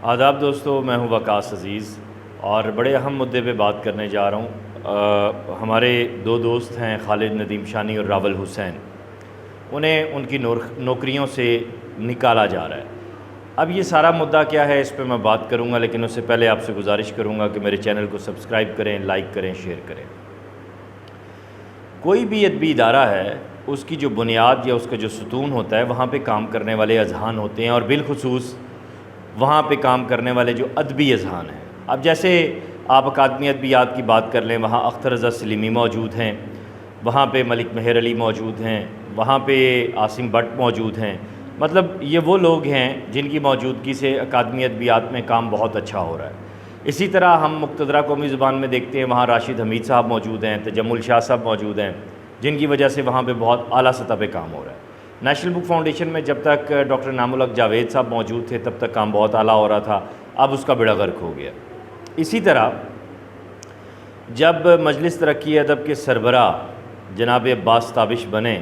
آداب دوستو، میں ہوں وقاص عزیز اور بڑے اہم مدعے پہ بات کرنے جا رہا ہوں۔ ہمارے دو دوست ہیں خالد ندیم شانی اور راول حسین، انہیں ان کی نوکریوں سے نکالا جا رہا ہے۔ اب یہ سارا مدعا کیا ہے، اس پہ میں بات کروں گا، لیکن اس سے پہلے آپ سے گزارش کروں گا کہ میرے چینل کو سبسکرائب کریں، لائک کریں، شیئر کریں۔ کوئی بھی ادبی ادارہ ہے، اس کی جو بنیاد یا اس کا جو ستون ہوتا ہے، وہاں پہ کام کرنے والے اذہان ہوتے ہیں، اور بالخصوص وہاں پہ کام کرنے والے جو ادبی اذہان ہیں۔ اب جیسے آپ اکادمی ادبیات کی بات کر لیں، وہاں اختر رضا سلیمی موجود ہیں، وہاں پہ ملک مہر علی موجود ہیں، وہاں پہ عاصم بٹ موجود ہیں۔ مطلب یہ وہ لوگ ہیں جن کی موجودگی سے اکادمی ادبیات میں کام بہت اچھا ہو رہا ہے۔ اسی طرح ہم مقتدرہ قومی زبان میں دیکھتے ہیں، وہاں راشد حمید صاحب موجود ہیں، تجمل شاہ صاحب موجود ہیں، جن کی وجہ سے وہاں پہ بہت اعلیٰ سطح پہ کام ہو رہا ہے۔ نیشنل بک فاؤنڈیشن میں جب تک ڈاکٹر نعام الحق جاوید صاحب موجود تھے، تب تک کام بہت اعلیٰ ہو رہا تھا، اب اس کا بیڑا غرق ہو گیا۔ اسی طرح جب مجلس ترقی ادب کے سربراہ جناب عباس تابش بنے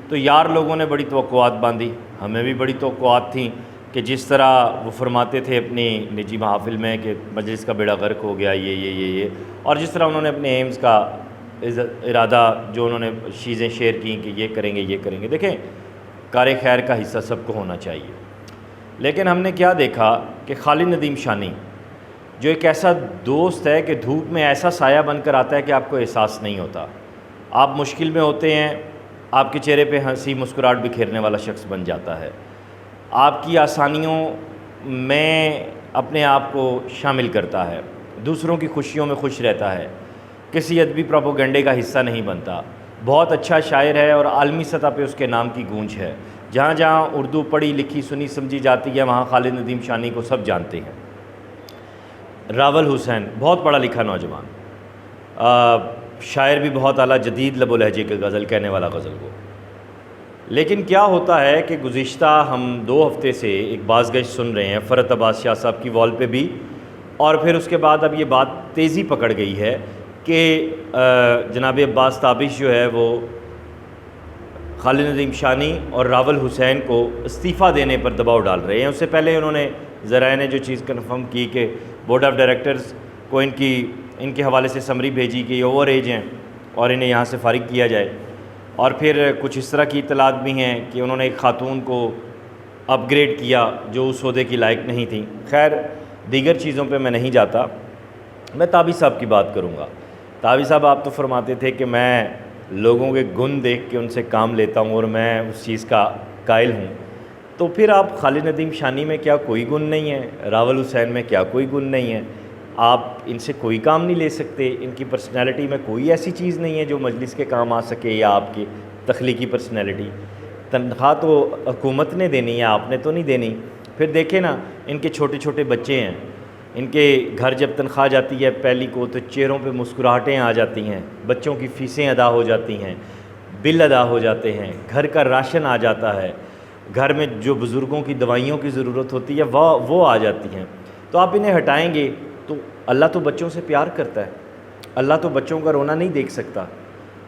تو یار لوگوں نے بڑی توقعات باندھی، ہمیں بھی بڑی توقعات تھیں کہ جس طرح وہ فرماتے تھے اپنی نجی محافل میں کہ مجلس کا بیڑا غرق ہو گیا، یہ اور جس طرح انہوں نے اپنے ایمز کا ارادہ جو انہوں نے چیزیں شیئر کیں کہ یہ کریں گے، دیکھیں کار خیر کا حصہ سب کو ہونا چاہیے۔ لیکن ہم نے کیا دیکھا کہ خالد ندیم شانی جو ایک ایسا دوست ہے کہ دھوپ میں ایسا سایہ بن کر آتا ہے کہ آپ کو احساس نہیں ہوتا، آپ مشکل میں ہوتے ہیں، آپ کے چہرے پہ ہنسی مسکراہٹ بکھیرنے والا شخص بن جاتا ہے، آپ کی آسانیوں میں اپنے آپ کو شامل کرتا ہے، دوسروں کی خوشیوں میں خوش رہتا ہے، کسی ادبی پروپیگنڈے کا حصہ نہیں بنتا، بہت اچھا شاعر ہے اور عالمی سطح پہ اس کے نام کی گونج ہے۔ جہاں جہاں اردو پڑھی لکھی سنی سمجھی جاتی ہے، وہاں خالد ندیم شانی کو سب جانتے ہیں۔ راول حسین بہت پڑھا لکھا نوجوان، شاعر بھی بہت اعلیٰ، جدید لب و لہجے کے غزل کہنے والا غزل کو۔ لیکن کیا ہوتا ہے کہ گزشتہ ہم 2 ہفتے سے ایک بازگشت سن رہے ہیں فرحت عباس شاہ صاحب کی وال پہ بھی، اور پھر اس کے بعد اب یہ بات تیزی پکڑ گئی ہے کہ جناب عباس تابش جو ہے وہ خالد ندیم شانی اور راول حسین کو استعفیٰ دینے پر دباؤ ڈال رہے ہیں۔ اس سے پہلے انہوں نے ذرائع نے جو چیز کنفرم کی کہ بورڈ آف ڈائریکٹرز کو ان کے حوالے سے سمری بھیجی کہ یہ اوور ایج ہیں اور انہیں یہاں سے فارغ کیا جائے، اور پھر کچھ اس طرح کی اطلاعات بھی ہیں کہ انہوں نے ایک خاتون کو اپ گریڈ کیا جو اس عہدے کی لائق نہیں تھیں۔ خیر دیگر چیزوں پہ میں نہیں جاتا، میں تابش صاحب کی بات کروں گا۔ تابش صاحب آپ تو فرماتے تھے کہ میں لوگوں کے گن دیکھ کے ان سے کام لیتا ہوں اور میں اس چیز کا قائل ہوں، تو پھر آپ خالد ندیم شانی میں کیا کوئی گن نہیں ہے؟ راول حسین میں کیا کوئی گن نہیں ہے؟ آپ ان سے کوئی کام نہیں لے سکتے؟ ان کی پرسنالٹی میں کوئی ایسی چیز نہیں ہے جو مجلس کے کام آ سکے، یا آپ کی تخلیقی پرسنالٹی؟ تنخواہ تو حکومت نے دینی ہے، آپ نے تو نہیں دینی۔ پھر دیکھیں نا، ان کے چھوٹے چھوٹے بچے ہیں، ان کے گھر جب تنخواہ جاتی ہے پہلی کو تو چہروں پہ مسکراہٹیں آ جاتی ہیں، بچوں کی فیسیں ادا ہو جاتی ہیں، بل ادا ہو جاتے ہیں، گھر کا راشن آ جاتا ہے، گھر میں جو بزرگوں کی دوائیوں کی ضرورت ہوتی ہے وہ آ جاتی ہیں۔ تو آپ انہیں ہٹائیں گے تو اللہ تو بچوں سے پیار کرتا ہے، اللہ تو بچوں کا رونا نہیں دیکھ سکتا،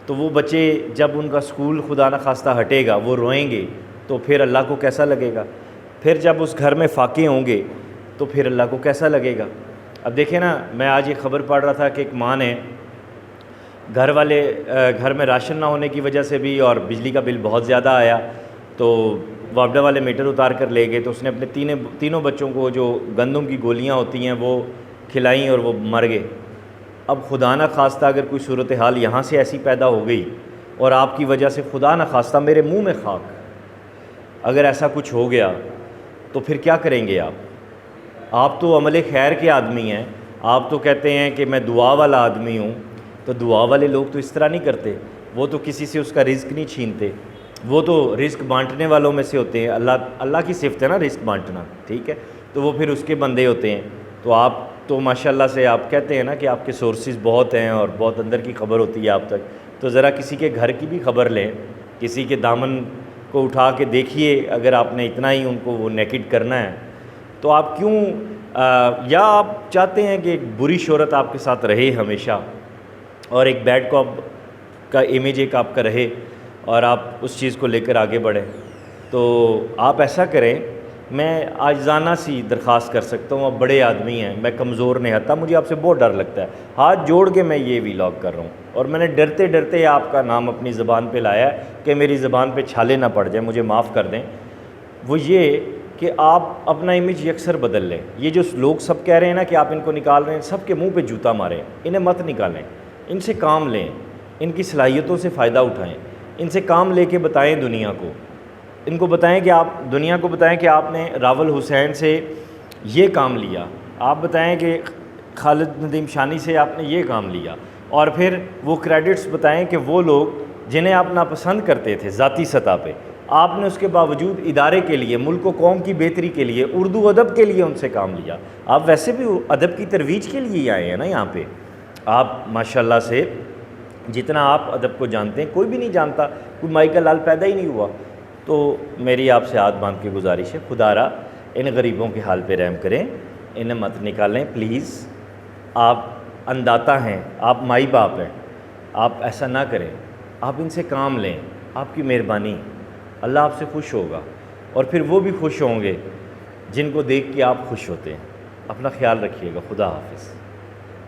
تو وہ بچے جب ان کا سکول خدا نخواستہ ہٹے گا وہ روئیں گے تو پھر اللہ کو کیسا لگے گا؟ پھر جب اس گھر میں فاقے ہوں گے تو پھر اللہ کو کیسا لگے گا؟ اب دیکھیں نا، میں آج یہ خبر پڑھ رہا تھا کہ ایک ماں نے گھر میں راشن نہ ہونے کی وجہ سے بھی اور بجلی کا بل بہت زیادہ آیا تو وابڈا والے میٹر اتار کر لے گئے، تو اس نے اپنے تینوں بچوں کو جو گندم کی گولیاں ہوتی ہیں وہ کھلائیں اور وہ مر گئے۔ اب خدا نہ خواستہ اگر کوئی صورتحال یہاں سے ایسی پیدا ہو گئی اور آپ کی وجہ سے خدا نہ خواستہ میرے منہ میں خاک، اگر ایسا کچھ ہو گیا تو پھر کیا کریں گے آپ تو عمل خیر کے آدمی ہیں، آپ تو کہتے ہیں کہ میں دعا والا آدمی ہوں، تو دعا والے لوگ تو اس طرح نہیں کرتے، وہ تو کسی سے اس کا رزق نہیں چھینتے، وہ تو رزق بانٹنے والوں میں سے ہوتے ہیں۔ اللہ کی صفت ہے نا رزق بانٹنا، ٹھیک ہے، تو وہ پھر اس کے بندے ہوتے ہیں۔ تو آپ تو ماشاءاللہ سے آپ کہتے ہیں نا کہ آپ کے سورسز بہت ہیں اور بہت اندر کی خبر ہوتی ہے آپ تک، تو ذرا کسی کے گھر کی بھی خبر لیں، کسی کے دامن کو اٹھا کے دیکھیے، اگر آپ نے اتنا ہی ان کو وہ نیکڈ کرنا ہے تو آپ کیوں یا آپ چاہتے ہیں کہ ایک بری شہرت آپ کے ساتھ رہے ہمیشہ اور ایک بیڈ کاپ کا امیج ایک آپ کا رہے اور آپ اس چیز کو لے کر آگے بڑھیں، تو آپ ایسا کریں میں عاجزانہ سی درخواست کر سکتا ہوں، آپ بڑے آدمی ہیں، میں کمزور نہیں آتا، مجھے آپ سے بہت ڈر لگتا ہے، ہاتھ جوڑ کے میں یہ ویلاگ کر رہا ہوں، اور میں نے ڈرتے ڈرتے آپ کا نام اپنی زبان پہ لایا ہے کہ میری زبان پہ چھالے نہ پڑ جائیں، مجھے معاف کر دیں۔ وہ یہ کہ آپ اپنا امیج یکسر بدل لیں۔ یہ جو لوگ سب کہہ رہے ہیں نا کہ آپ ان کو نکال رہے ہیں، سب کے منہ پہ جوتا ماریں، انہیں مت نکالیں، ان سے کام لیں، ان کی صلاحیتوں سے فائدہ اٹھائیں، ان سے کام لے کے بتائیں دنیا کو، ان کو بتائیں کہ آپ دنیا کو بتائیں کہ آپ نے راول حسین سے یہ کام لیا، آپ بتائیں کہ خالد ندیم شانی سے آپ نے یہ کام لیا، اور پھر وہ کریڈٹس بتائیں کہ وہ لوگ جنہیں آپ ناپسند کرتے تھے ذاتی سطح پہ، آپ نے اس کے باوجود ادارے کے لیے، ملک و قوم کی بہتری کے لیے، اردو ادب کے لیے ان سے کام لیا۔ آپ ویسے بھی ادب کی ترویج کے لیے ہی آئے ہیں نا یہاں پہ، آپ ماشاءاللہ سے جتنا آپ ادب کو جانتے ہیں کوئی بھی نہیں جانتا، کوئی مائی کا لال پیدا ہی نہیں ہوا۔ تو میری آپ سے ہاتھ باندھ کے گزارش ہے، خدا را ان غریبوں کے حال پہ رحم کریں، انہیں مت نکالیں پلیز۔ آپ انداتا ہیں، آپ مائی باپ ہیں، آپ ایسا نہ کریں، آپ ان سے کام لیں، آپ کی مہربانی، اللہ آپ سے خوش ہوگا، اور پھر وہ بھی خوش ہوں گے جن کو دیکھ کے آپ خوش ہوتے ہیں۔ اپنا خیال رکھیے گا، خدا حافظ۔